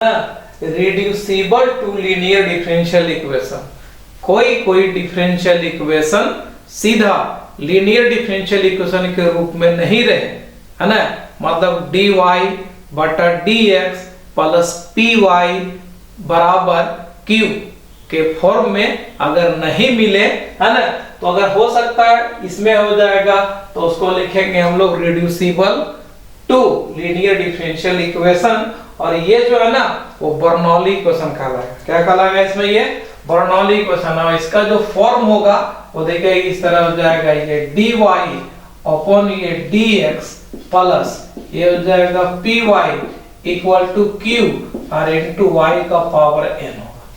Reducible to linear differential equation. कोई differential equation सीधा linear differential equation के रूप में नहीं रहे, है ना, मतलब dy बटा dx प्लस py बराबर q के फॉर्म में अगर नहीं मिले, है ना, तो अगर हो सकता है इसमें हो जाएगा तो उसको लिखेंगे हम लोग reducible to linear differential equation. और ये जो है ना वो बर्नौली इक्वेशन कहलाएगा। क्या कहलाएगा इसमें? ये बर्नौली इक्वेशन। और इसका जो फॉर्म होगा वो देखिए इस तरह हो जाएगा, ये dy अपॉन ये dx प्लस ये हो जाएगा py इक्वल टू q और इनटू y का पावर n होगा।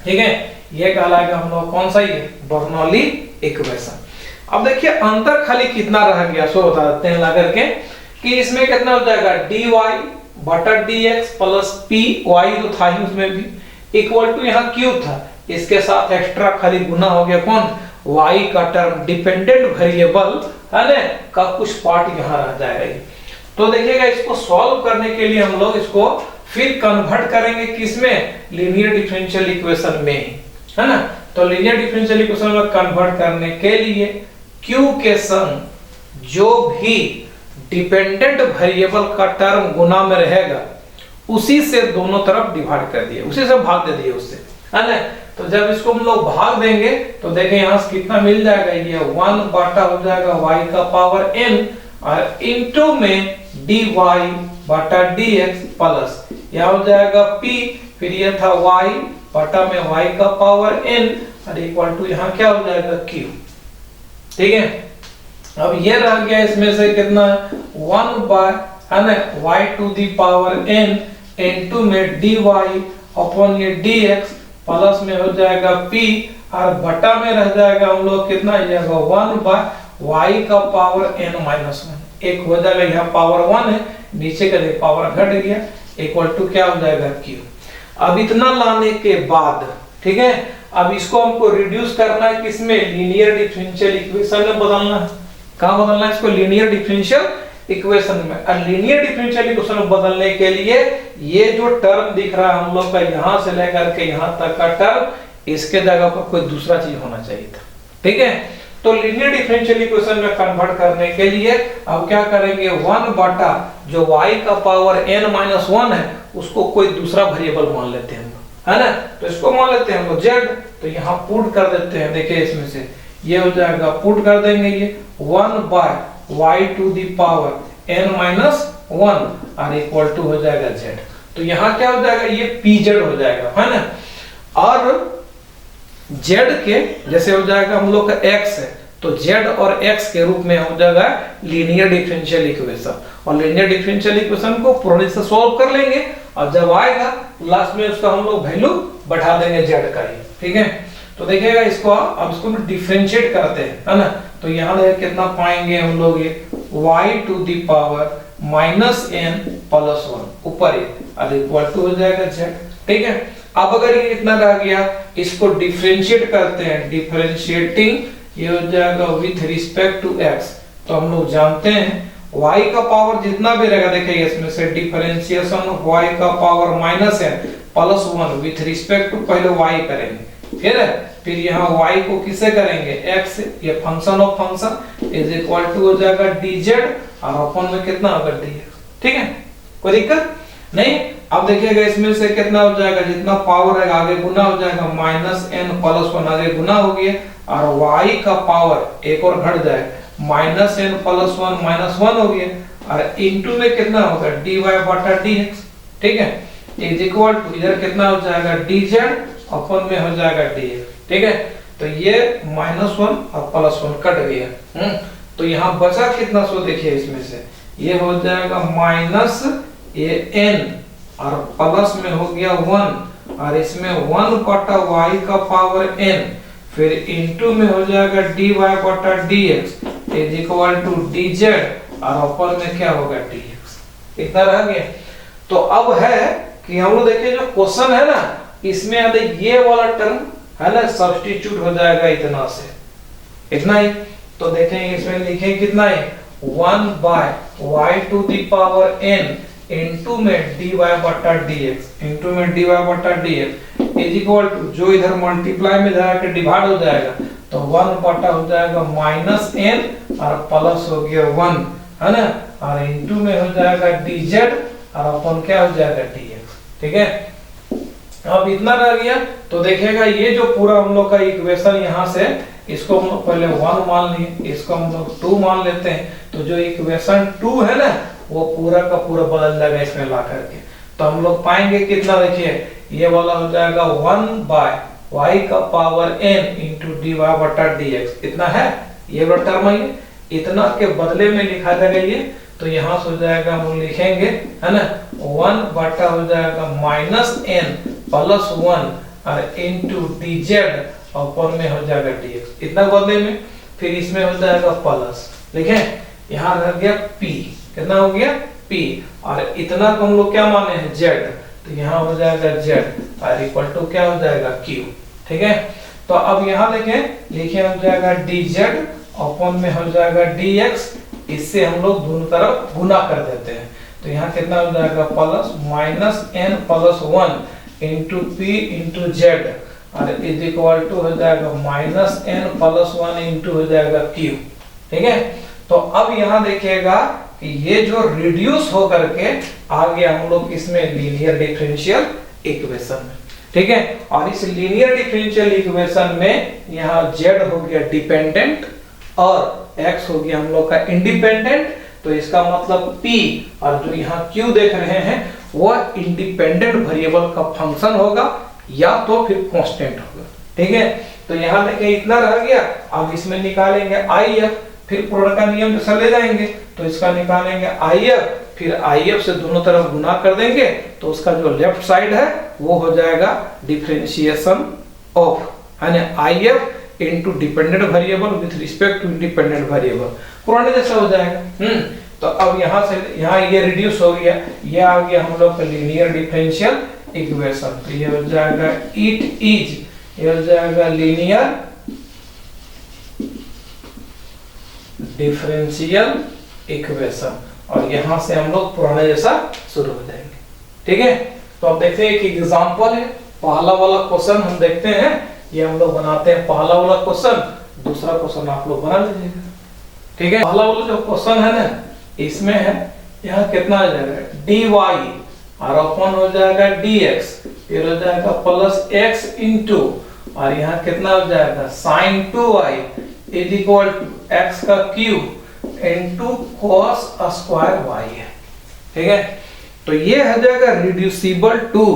ठीक है, ये कहलाएगा हम लोग कौन सा? ये बर्नौली इक्वेशन। अब देखिए अंतर खाली कितना रह गया सो बता देते हैं ला करके कि इसमें कितना हो जाएगा dy बटा dx प्लस py तो था ही उसमें भी इक्वल टू यहाँ q था, इसके साथ एक्स्ट्रा खाली गुना हो गया कौन? y का टर्म डिपेंडेंट वेरिएबल, है ना, का कुछ पार्ट यहाँ रह जाएगा। तो देखिएगा इसको सॉल्व करने के लिए हम लोग इसको फिर कन्वर्ट करेंगे किसमें? लीनियर डिफरेंशियल इक्वेशन में, है ना। तो लीनियर डिफरेंशियल इक्वेशन में कन्वर्ट करने के लिए q के संग जो भी डिपेंडेंट वेरिएबल का टर्म गुना में रहेगा उसी से दोनों तरफ डिवाइड कर दिए, उसी से भाग दे दिए उससे, है ना। तो जब इसको हम लोग भाग देंगे तो देखें यहाँ से कितना मिल जाएगा, ये 1 बटा हो जाएगा y का पावर n और इनटू में dy बटा dx प्लस यह हो जाएगा p, फिर ये था y बटा में y का पावर n और इक्वल टू यहाँ क्या हो जाएगा q। ठीक है, अब ये रह गया इसमें से कितना 1 बाय, है ना, y to the power n into में dy अपॉन ये dx प्लस में हो जाएगा p और बटा में रह जाएगा हम लोग कितना जाएगा 1 बाय y का पावर n माइनस 1, एक हो जाएगा यहाँ पावर 1 है, नीचे का पावर घट गया इक्वल टू क्या हो जाएगा q। अब इतना लाने के बाद, ठीक है, अब इसको हमको रिड्यूस करना है किसमें? लीनियर डिफरेंशियल इक्वेशन में बदलना है। कहाँ बदलना है इसको? लीनियर डिफरेंशियल इक्वेशन में। और लीनियर डिफरेंशियल इक्वेशन में बदलने के लिए ये जो टर्म दिख रहा है हम लोग का यहाँ से लेकर के यहाँ तक का टर्म, इसके जगह पर कोई दूसरा चीज होना चाहिए था। ठीक है, तो लीनियर डिफरेंशियल इक्वेशन में कन्वर्ट करने के लिए अब क्या करेंगे, 1 बटा जो y का पावर n माइनस 1 है उसको कोई दूसरा वेरिएबल मान लेते हैं, है ना। तो इसको मान लेते हैं हम लोग z, तो यहाँ पुट कर देते हैं। देखिए इसमें से ये हो जाएगा, पुट कर देंगे ये 1 by y to the power n minus 1 और इक्वल टू हो जाएगा z। तो यहाँ क्या हो जाएगा, ये pz हो जाएगा, है ना। और z के जैसे हो जाएगा हम लोग का x है तो z और x के रूप में हो जाएगा लीनियर डिफरेंशियल इक्वेशन। और लीनियर डिफरेंशियल इक्वेशन को पूर्ण से सॉल्व कर लेंगे और जब आएगा लास्ट में उसका हम लोग वैल्यू बढ़ा देंगे z का ही। ठीक है, तो देखिएगा इसको, अब इसको डिफरेंशिएट करते हैं, है ना। तो यहाँ देखिए कितना पाएंगे हम लोग, ये y to the power minus n plus 1 ऊपर और इक्वल टू हो जाएगा z। ठीक है, अब अगर ये इतना रह गया इसको डिफरेंशिएट करते हैं, डिफरेंशिएटिंग ये हो जाएगा विथ रिस्पेक्ट टू x। तो हम लोग जानते हैं y का पावर जितना भी रहेगा, देखिए इसमें से डिफरेंशिएशन ऑफ y का power minus n plus 1 with respect to पहले y करेंगे, फिर यहाँ y को किसे करेंगे, x, ये function of function is equal to हो जाएगा dz और अपन में कितना होगा dx। ठीक है, कोई दिक्कत नहीं। अब देखिएगा इसमें से कितना हो जाएगा, जितना पावर है आगे गुना हो जाएगा, माइनस n प्लस 1 आगे गुना हो गया और y का पावर एक और घट जाएगा, माइनस n प्लस 1 माइनस 1 हो गया और इनटू में कितना होगा dy बटा dx। ठीक है, इज इक्वल टू इधर कितना हो जाएगा dz अपन में हो जाएगा dx। ठीक है, तो ये माइनस 1 और प्लस 1 कट गया। तो यहाँ बचा कितना, सो देखिए इसमें से ये हो जाएगा माइनस ये n और प्लस में हो गया 1 और इसमें 1 बटा y का पावर n, फिर इनटू में हो जाएगा dy बटा dx is equal to dz और ऊपर में क्या होगा dx। इतना रह गया। तो अब है कि हम लोग देखिए जो क्वेश्चन है ना इसमें आते ये वाला टर्म है ना सब्स्टिट्यूट हो जाएगा इतना से, इतना ही। तो देखेंगे इसमें लिखे कितना है 1 by y to the power n into में dy बटा dx, इनटू में dy बटा dx इज इक्वल टू, जो इधर मल्टीप्लाई में जाकर डिवाइड हो जाएगा तो 1 बटा हो जाएगा माइनस n और प्लस हो गया 1, है ना, और इनटू में हो जाएगा dz और अपन क्या हो जाएगा dx। ठीक है, अब इतना रह गया तो देखिएगा ये जो पूरा हम लोग का इक्वेशन यहाँ से, इसको हम लोग पहले 1 मान लिए, इसको हम लोग 2 मान लेते हैं, तो जो इक्वेशन 2 है ना वो पूरा का पूरा बदल जाएगा इसमें ला करके। तो हम लोग पाएंगे कितना, देखिए ये वाला हो जाएगा 1 बाय y का पावर n इंटू dy बटा dx, इतना है ये वाला टर्म है, इतना के बदले में लिखा जाएगा ये, तो यहाँ से हो जाएगा हम लिखेंगे, है ना, 1 बटा हो जाएगा माइनस n प्लस 1 और इंटू dz ऊपर में हो जाएगा dx, इतना बदले में, फिर इसमें हो जाएगा प्लस, देखें यहाँ रह गया p, कितना हो गया p, और इतना को हम लोग क्या माने हैं z, तो यहाँ हो जाएगा z और इक्वल टू क्या हो जाएगा q। ठीक है, तो अब यहाँ देखें लिखे हो जाएगा dz अपन में हो जाएगा dx, इससे हम लोग दोनों तरफ गुना कर देते हैं, तो यहाँ कितना हो जाएगा plus minus n plus 1 into p into z और इज इक्वल टू हो जाएगा माइनस n प्लस 1 इंटू हो जाएगा q। ठीक है, तो अब यहाँ देखिएगा कि ये जो रिड्यूस हो करके आ गया हम लोग इसमें लीनियर डिफरेंशियल इक्वेशन में। ठीक है, और इस लीनियर डिफरेंशियल इक्वेशन में यहाँ z हो गया डिपेंडेंट और x हो गया हम लोग का इंडिपेंडेंट, तो इसका मतलब p और जो यहाँ q देख रहे हैं वो इंडिपेंडेंट वेरिएबल का फंक्शन होगा या तो फिर कांस्टेंट होगा। ठीक है, तो यहाँ देखिए इतना रह गया, अब इसमें निकालेंगे if, फिर प्रोडक्ट का नियम से ले जाएंगे तो इसका निकालेंगे if, फिर if से दोनों तरफ गुना कर देंगे तो उसका जो लेफ्ट साइड है वो हो जाएगा डिफरेंशिएशन ऑफ, है ना, if into dependent variable with respect to independent variable, पुराने जैसा हो जाएगा। तो अब यहाँ से यहाँ ये रिड्यूस हो गया, ये आ गया हम लोग का लीनियर डिफरेंशियल इक्वेशन, तो ये हो जाएगा इट इज, ये हो जाएगा लीनियर डिफरेंशियल इक्वेशन, और यहाँ से हम लोग पुराने जैसा शुरू हो जाएंगे। ठीक है, तो अब देखते हैं एक एग्जांपल है, पहला वाला क्वेश्चन हम देखते हैं, ये हम लोग बनाते हैं पहला वाला क्वेश्चन, दूसरा क्वेश्चन आप लोग बना लीजिएगा। ठीक है, पहला वाला जो क्वेश्चन है ना इसमें है यहाँ कितना आ जाएगा dy और अपन हो जाएगा dx, फिर हो जाएगा प्लस x इंटू और यहाँ कितना हो जाएगा sin 2y is equal to x का cube into cos square y है। ठीक है, तो ये हो जाएगा reducible to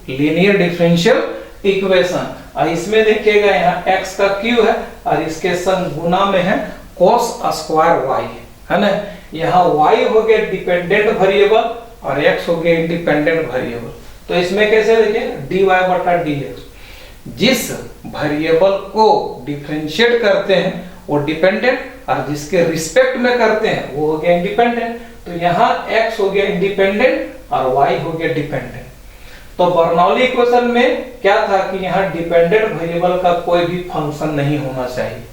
linear differential equation, और इसमें देखिएगा यहाँ x का क्यूब है और इसके संग गुना में है cos स्क्वायर y है ना, यहाँ y हो गया डिपेंडेंट वेरिएबल और x हो गया इंडिपेंडेंट वेरिएबल। तो इसमें कैसे देखें dy बटा dx, जिस वेरिएबल को डिफरेंशिएट करते हैं वो डिपेंडेंट और जिसके रिस्पेक्ट में करते हैं वो हो गया इंडिपेंडेंट, तो यहाँ x हो गया इंडिपेंडेंट और y हो गया डिपेंडेंट। तो बर्नौली इक्वेशन में क्या था कि यहाँ डिपेंडेंट वेरिएबल का कोई भी फंक्शन नहीं होना चाहिए,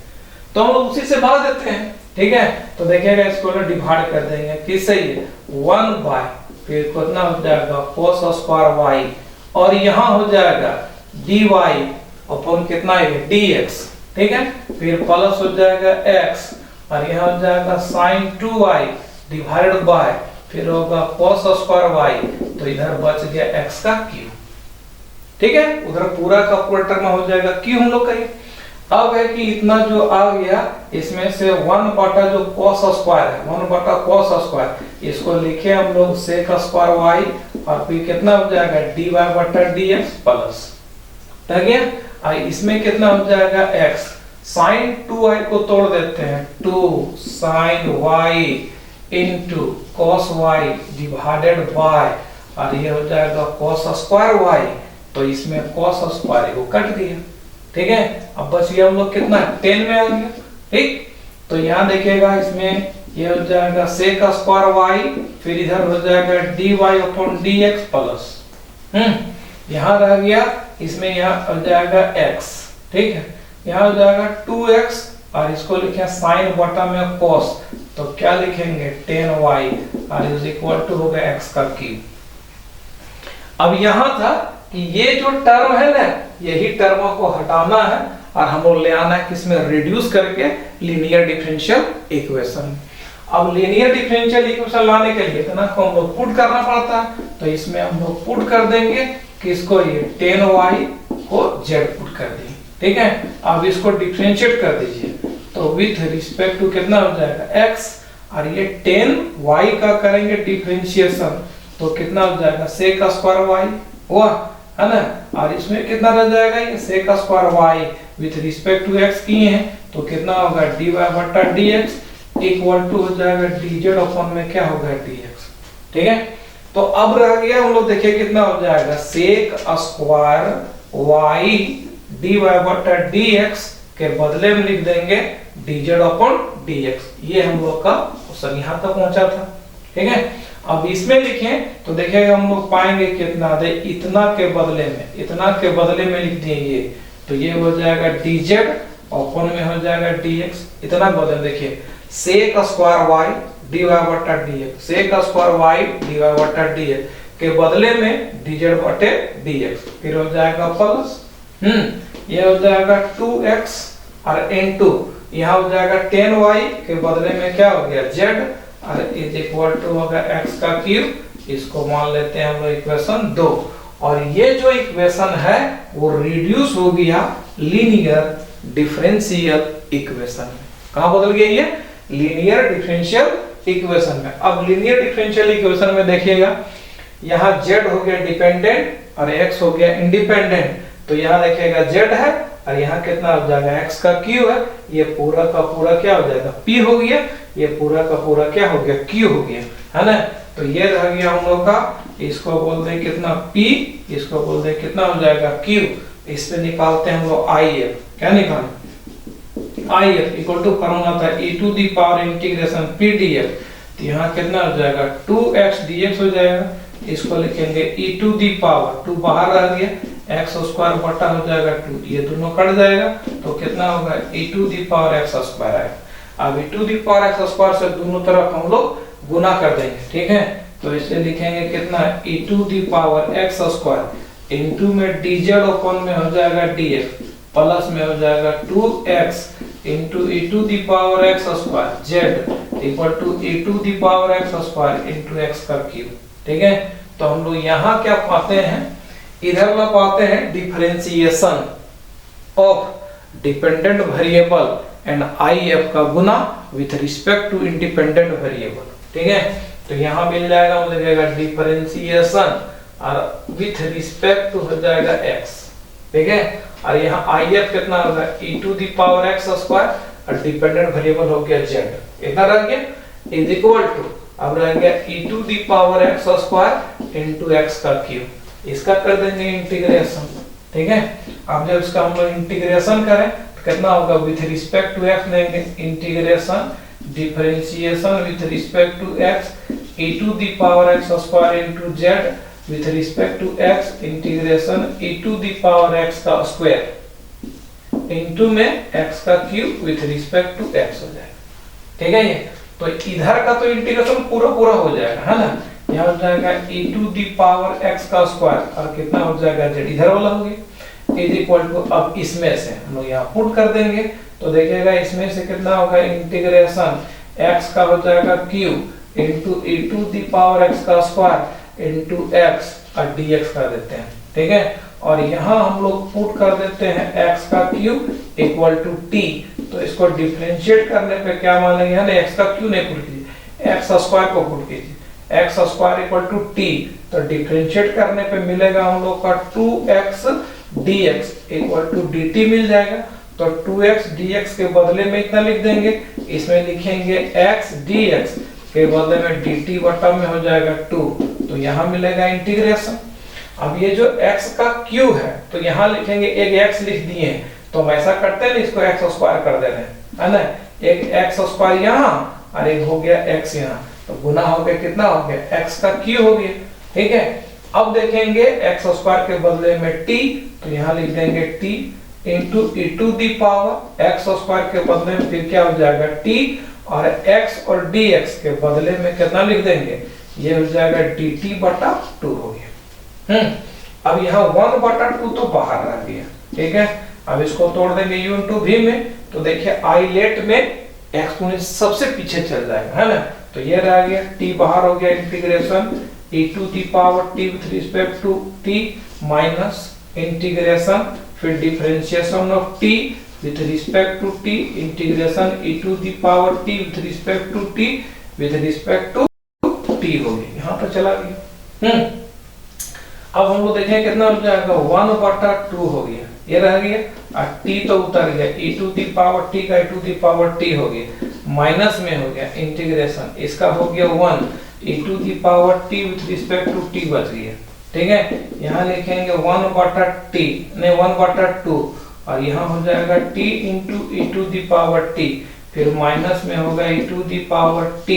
तो हम लोग उसी से भाग देते हैं। ठीक है, तो देखिएगा इसको डिवाइड कर देंगे किससे, 1 बाय फिर कितना हो जाएगा cos स्क्वायर y और यहाँ हो जाएगा dy अपन कितना है dx। ठीक है, फिर प्लस हो जाएगा x और यहाँ हो जाएगा sin 2y डिवाइडेड बाय फिर होगा cos स्क्वायर y, तो इधर बच गया x का क्यूब। ठीक है, उधर पूरा का पूरा टर्म हो जाएगा क्यूब हम लोग का। अब है कि इतना जो आ गया इसमें से 1 बटा जो cos स्क्वायर है 1 बटा cos स्क्वायर, इसको लिखे हम लोग sec स्क्वायर y और फिर कितना हो जाएगा dy बटा dx प्लस, ठीक है, और इसमें कितना हो जाएगा x sin 2y को तोड़ देते हैं 2 sin y into cos y divided by और ये हो जाएगा cos स्क्वायर y, तो इसमें cos स्क्वायर को कट दिया। ठीक है, अब बस ये हम लोग कितना 10 में आ गया। ठीक, तो यहाँ देखिएगा इसमें ये हो जाएगा sec स्क्वायर y फिर इधर हो जाएगा dy अपॉन dx प्लस, यहाँ रह गया इसमें यहाँ हो जाएगा x। ठीक है, यहाँ हो जाएगा 2x और इसको लिखे साइन बटा में cos, तो क्या लिखेंगे 10y और इज इक्वल टू हो गया x का क्यूब। अब यहां था कि ये जो टर्म है ना, यही टर्मों को हटाना है और हम लोग ले आना है किसमें, रिड्यूस करके लीनियर डिफरेंशियल इक्वेशन। अब लीनियर डिफरेंशियल इक्वेशन लाने के लिए इतना को हम लोग पुट करना पड़ता है, तो इसमें हम लोग पुट कर देंगे किसको, ये 10y को z पुट कर देंगे, ठीक है। अब इसको डिफरेंशिएट कर दीजिए, तो विथ रिस्पेक्ट टू कितना हो जाएगा x, और ये 10y का करेंगे डिफरेंशिएशन, तो कितना हो जाएगा sec स्क्वायर y हुआ, है ना। और इसमें कितना रह जाएगा, ये sec square y with respect to x किए हैं, तो कितना होगा dy बटा dx इक्वल टू हो जाएगा dz अपॉन में क्या होगा dx, ठीक है। तो अब रह गया हम लोग देखिए कितना हो जाएगा sec स्क्वायर y dy बटा dx के बदले में लिख देंगे dz अपॉन dx। ये हम लोग का क्वेश्चन यहाँ तक पहुंचा था, ठीक है। अब इसमें लिखें तो देखिएगा हम लोग पाएंगे कितना दे, इतना के बदले में लिख देंगे, तो ये हो जाएगा dz अपॉन में हो जाएगा dx, इतना बदल देखिए sec स्क्वायर y dy बटा dx, sec square y dy बटा dx के बदले में dz बटे dx, फिर हो जाएगा प्लस ये हो जाएगा 2x और इनटू यहाँ हो जाएगा 10y के बदले में क्या हो गया z और इज इक्वल टू होगा x का क्यूब। इसको मान लेते हैं हम लोग इक्वेशन 2, और ये जो इक्वेशन है वो रिड्यूस हो गया लीनियर डिफरेंशियल इक्वेशन में। कहां बदल गया ये, लीनियर डिफरेंशियल इक्वेशन में। अब लीनियर डिफरेंशियल इक्वेशन में देखिएगा यहाँ z हो गया डिपेंडेंट और x हो गया इंडिपेंडेंट, तो यहाँ देखिएगा z है और यहाँ कितना हो जाएगा x का क्यू है, ये पूरा का पूरा क्या हो जाएगा p हो गया, ये पूरा का पूरा क्या हो गया q हो गया, है ना। तो ये रह गया हम लोग का, इसको बोलते हैं कितना p, इसको बोलते हैं कितना हो जाएगा q। इस पे निकालते हैं हम लोग if, क्या निकालें if इक्वल टू फॉर्मूला था e to the power integration p df, तो यहाँ कितना हो जाएगा 2x dx हो जाएगा, इसको लिखेंगे e टू द पावर 2 बाहर रह गया, x स्क्वायर बटा हो जाएगा 2, ये दोनों कट जाएगा, तो कितना होगा e to the power x square आएगा। अब e to the power x square से दोनों तरफ हम लोग गुना कर देंगे, ठीक है। तो इसे लिखेंगे कितना e to the power x square into में dz अपॉन में हो जाएगा dx प्लस में हो जाएगा 2x into e to the power x square z equal to e to the power x square into x का क्यूब, ठीक है। तो हम लोग यहाँ क्या पाते हैं, इधर में पाते हैं differentiation of dependent variable and if का गुना with respect to independent variable, ठीक है। तो यहाँ मिल जाएगा मुझे देगा डिफरेंशिएशन और विथ रिस्पेक्ट टू हो जाएगा x, ठीक है। और यहाँ if कितना होगा e to the power x square और डिपेंडेंट वेरिएबल हो गया z, इतना रह गया इज इक्वल टू, अब रह गया e to the power x square into x का क्यूब, इसका कर देंगे इंटीग्रेशन, ठीक है। अब जब इसका हम लोग इंटीग्रेशन करें तो कितना होगा विथ रिस्पेक्ट टू x लेंगे integration differentiation with respect to x e to the power x square into z with respect to x integration e to the power x का स्क्वायर इनटू में x का cube with respect to x हो जाएगा, ठीक है। ये तो इधर का तो इंटीग्रेशन पूरा हो जाएगा, है ना। यहाँ हो जाएगा e to the power x का स्क्वायर और कितना हो जाएगा z, इधर वाला हो गया इज इक्वल टू, अब इसमें से हम लोग यहाँ पुट कर देंगे, तो देखिएगा इसमें से कितना होगा इंटीग्रेशन x का हो जाएगा cube into e to the power x का स्क्वायर इनटू x और dx कर देते हैं, ठीक है। और यहाँ हम लोग पुट कर देते हैं x का क्यूब इक्वल टू t, तो इसको डिफरेंशिएट करने पे क्या मानेंगे, है ना, x का क्यूब नहीं पुट कीजिए, x स्क्वायर को पुट कीजिए, x square equal to t, तो डिफरेंशिएट करने पे मिलेगा हम लोग का 2x dx इक्वल टू dt मिल जाएगा, तो 2x dx के बदले में इतना लिख देंगे, इसमें लिखेंगे x dx के बदले में dt बटा में हो जाएगा 2, तो यहाँ मिलेगा इंटीग्रेशन। अब ये जो x का q है तो यहाँ लिखेंगे, एक x लिख दिए हैं तो हम ऐसा करते हैं, इसको x स्क्वायर कर दे रहे हैं, है ना, एक x स्क्वायर यहाँ और एक हो गया x यहाँ, तो गुना हो गया कितना हो गया x का q हो गया, ठीक है। अब देखेंगे x स्क्वायर के बदले में t, तो यहाँ लिख देंगे t into e to the power x square के बदले में फिर क्या हो जाएगा टी, और x और dx के बदले में कितना लिख देंगे, ये हो जाएगा dt बटा 2 हो गया। अब यहाँ 1 बटा 2 तो बाहर रह गया, ठीक है। अब इसको तोड़ देंगे u इंटू v में, तो देखिए आई लेट में एक्सपोनेंट सबसे पीछे चल जाएगा, है ना। तो ये रह गया, t बाहर हो गया, integration e to the power t with respect to t minus integration फिर differentiation of t with respect to t integration e to the power t with respect to t with respect to t हो गया, यहाँ पर चला गया। अब हम लोग देखें कितना हो जाएगा, 1 बटा 2 हो गया, ये रह गया, और t तो उतर गया, e to the power t का e to the power t हो गया, माइनस में हो गया इंटीग्रेशन, इसका हो गया 1 e to the power t with respect to t बच गया, ठीक है। यहाँ लिखेंगे 1 बटा t नहीं 1 बटा 2, और यहाँ हो जाएगा t into e to the power t, फिर माइनस में होगा e to the power t,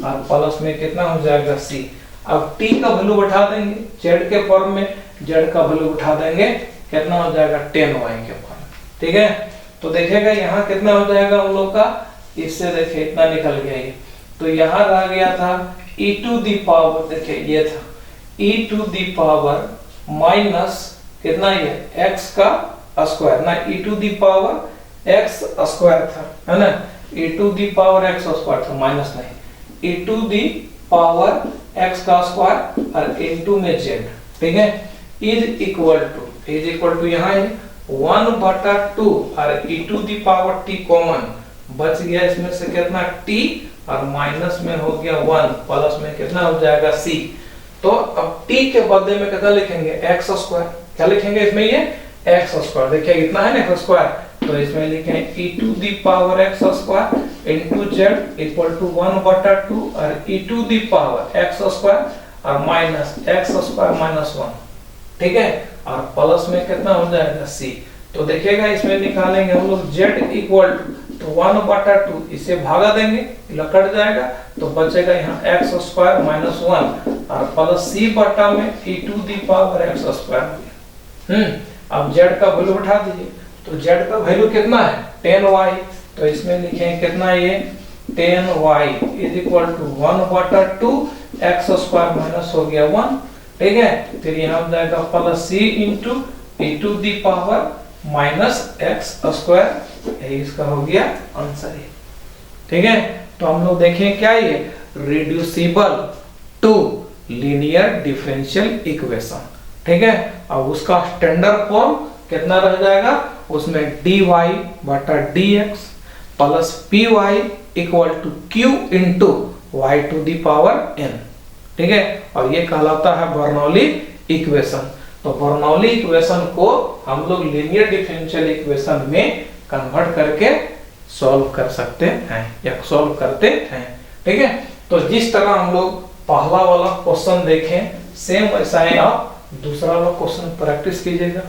और प्लस में कितना हो जाएगा c। अब t का वैल्यू बैठा देंगे z के फॉर्म में, z का वैल्यू बैठा देंगे, कितना हो जाएगा 10y के फॉर्म, ठीक है। तो देखिएगा यहाँ कितना हो जाएगा हम लोग का, इससे देखिए इतना निकल गया ये, तो यहाँ रह गया था e टू दी पावर, देखिए ये था e to the power minus कितना ये x का स्क्वायर ना, e to the power x square था, है ना, e to the power x square था, माइनस नहीं, e to the power x का स्क्वायर और इनटू में z, ठीक है, इज इक्वल टू यहाँ है 1 बटा 2 और e to the power t common बच गया, इसमें से कितना t और माइनस में हो गया 1, प्लस में कितना हो जाएगा c। तो अब t के बदले में कितना लिखेंगे, x स्क्वायर, क्या लिखेंगे इसमें, ये x स्क्वायर, देखिए इतना है ना x स्क्वायर, तो इसमें लिखें e to the power x square into z equal to 1 बटा 2 और e to the power x square और माइनस x स्क्वायर माइनस 1, ठीक है, और प्लस में कितना हो जाएगा c। तो देखिएगा इसमें निकालेंगे हम लोग z इक्वल टू 1 बटा 2, इसे भागा देंगे, कट जाएगा, तो बचेगा यहाँ x स्क्वायर माइनस 1 और प्लस c बटा में e to the power x square. अब z का वैल्यू उठा दीजिए, तो z का वैल्यू कितना है 10y, तो इसमें लिखें कितना ये 10y इज इक्वल टू 1 बटा 2 x स्क्वायर माइनस हो गया 1, ठीक है, फिर यहाँ हो जाएगा plus c into e to the power minus x square, यही इसका हो गया आंसर है, ठीक है। तो हम लोग देखें क्या ये reducible to linear differential equation, ठीक है। अब उसका स्टैंडर्ड फॉर्म कितना रह जाएगा, उसमें dy बटा dx plus py equal to q into y to the power n, ठीक है, और ये कहलाता है बर्नौली इक्वेशन। तो बर्नौली इक्वेशन को हम लोग लीनियर डिफरेंशियल इक्वेशन में कन्वर्ट करके सॉल्व कर सकते हैं या सॉल्व करते हैं, ठीक है। तो जिस तरह हम लोग पहला वाला क्वेश्चन देखें, सेम वैसा ही आप दूसरा वाला क्वेश्चन प्रैक्टिस कीजिएगा।